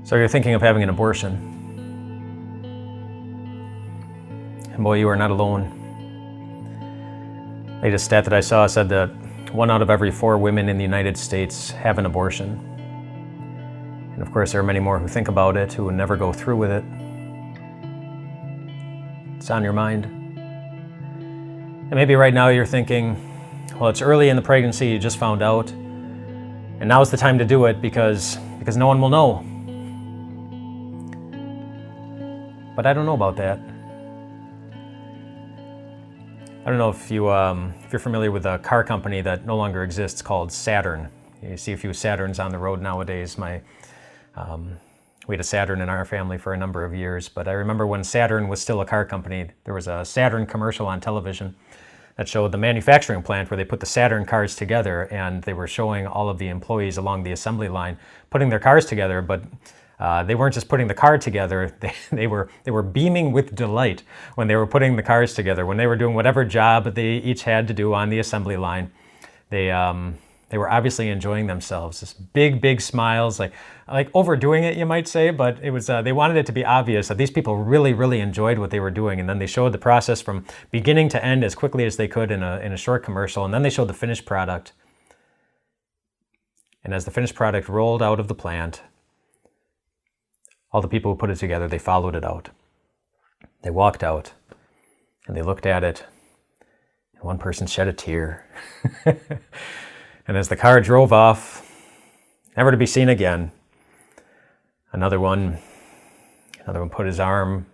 So you're thinking of having an abortion. And boy, you are not alone. Latest stat that I saw said that 1 out of every 4 women in the United States have an abortion. And of course, there are many more who think about it, who never go through with it. It's on your mind. And maybe right now you're thinking, well, it's early in the pregnancy, you just found out, and now's the time to do it because no one will know. But I don't know about that. I don't know if you're familiar with a car company that no longer exists called Saturn. You see a few Saturns on the road nowadays. We had a Saturn in our family for a number of years, but I remember when Saturn was still a car company, there was a Saturn commercial on television that showed the manufacturing plant where they put the Saturn cars together, and they were showing all of the employees along the assembly line putting their cars together, but they weren't just putting the car together, they were beaming with delight when they were putting the cars together. When they were doing whatever job they each had to do on the assembly line, they were obviously enjoying themselves. This big smiles, like overdoing it, you might say, but it was they wanted it to be obvious that these people really enjoyed what they were doing. And then they showed the process from beginning to end as quickly as they could in a short commercial. And then they showed the finished product. And as the finished product rolled out of the plant, all the people who put it together, they followed it out. They walked out and they looked at it, and one person shed a tear. And as the car drove off, never to be seen again, another one put his arm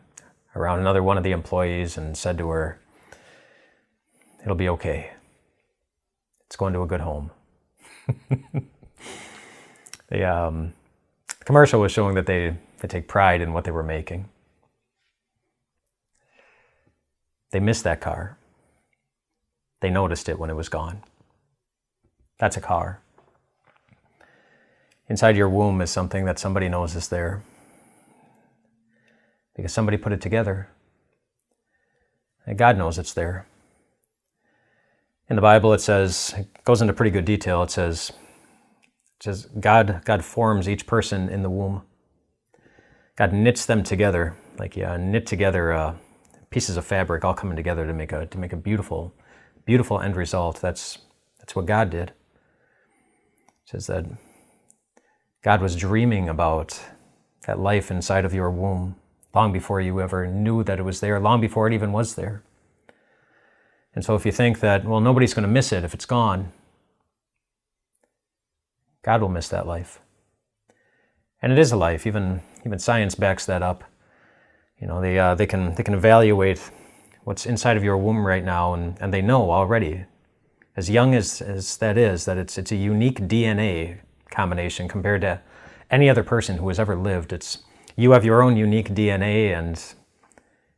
around another one of the employees and said to her, "It'll be okay. It's going to a good home." The commercial was showing that they take pride in what they were making. They missed that car. They noticed it when it was gone. That's a car. Inside your womb is something that somebody knows is there, because somebody put it together. And God knows it's there. In the Bible it goes into pretty good detail. It says God forms each person in the womb. God knits them together, like you knit together pieces of fabric all coming together to make a beautiful end result. That's what God did. It says that God was dreaming about that life inside of your womb long before you ever knew that it was there, long before it even was there. And so if you think that, well, nobody's going to miss it if it's gone, God will miss that life. And it is a life. Even science backs that up. You know, they can evaluate what's inside of your womb right now, and they know already, as young as that is, that it's a unique DNA combination compared to any other person who has ever lived. You have your own unique DNA, and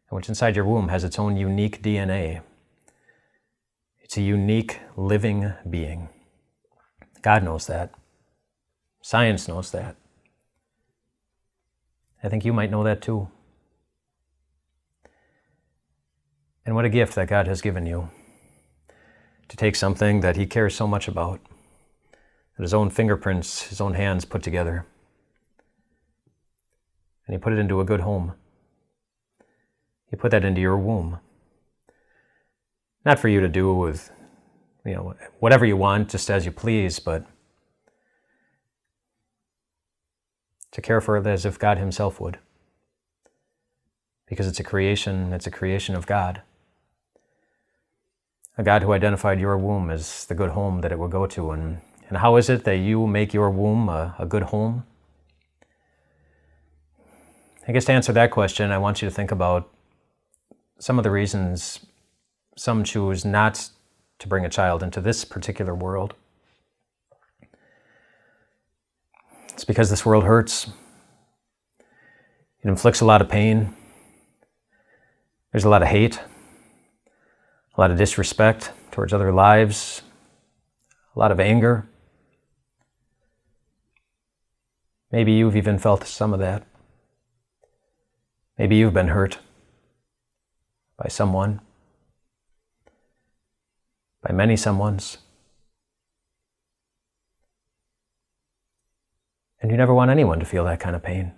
what's inside your womb has its own unique DNA. It's a unique living being. God knows that. Science knows that. I think you might know that too. And what a gift that God has given you, to take something that He cares so much about, that His own fingerprints, His own hands put together, and He put it into a good home. He put that into your womb. Not for you to do with, whatever you want, just as you please, but to care for it as if God Himself would. Because it's a creation of God. A God who identified your womb as the good home that it will go to. And how is it that you make your womb a good home? I guess to answer that question, I want you to think about some of the reasons some choose not to bring a child into this particular world. It's because this world hurts. It inflicts a lot of pain. There's a lot of hate, a lot of disrespect towards other lives, a lot of anger. Maybe you've even felt some of that. Maybe you've been hurt by someone, by many someones. And you never want anyone to feel that kind of pain.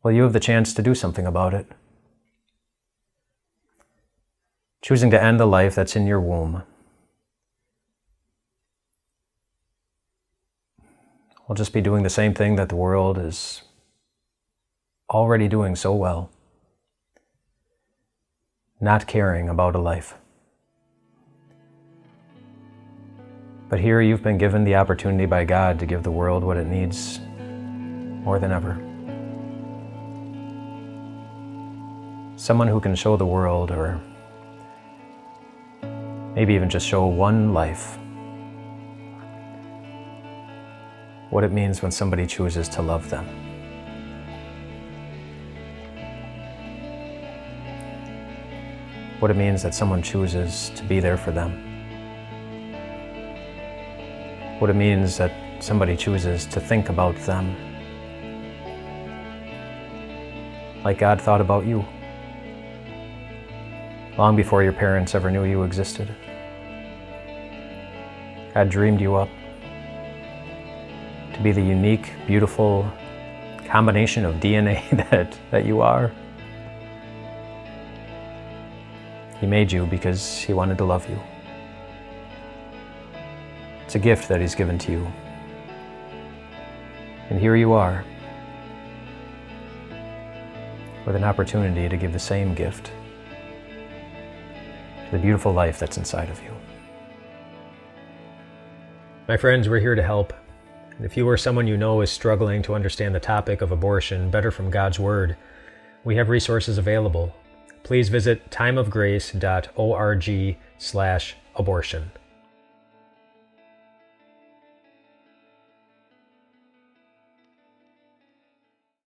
well, you have the chance to do something about it. Choosing to end the life that's in your womb will just be doing the same thing that the world is already doing so well. Not caring about a life. But here you've been given the opportunity by God to give the world what it needs more than ever. Someone who can show the world, or maybe even just show one life, what it means when somebody chooses to love them. What it means that someone chooses to be there for them. What it means that somebody chooses to think about them like God thought about you, long before your parents ever knew you existed. God dreamed you up to be the unique, beautiful combination of DNA that you are. He made you because He wanted to love you. It's a gift that He's given to you. And here you are, with an opportunity to give the same gift to the beautiful life that's inside of you. My friends, we're here to help. And if you or someone you know is struggling to understand the topic of abortion better from God's Word, we have resources available. Please visit timeofgrace.org/abortion.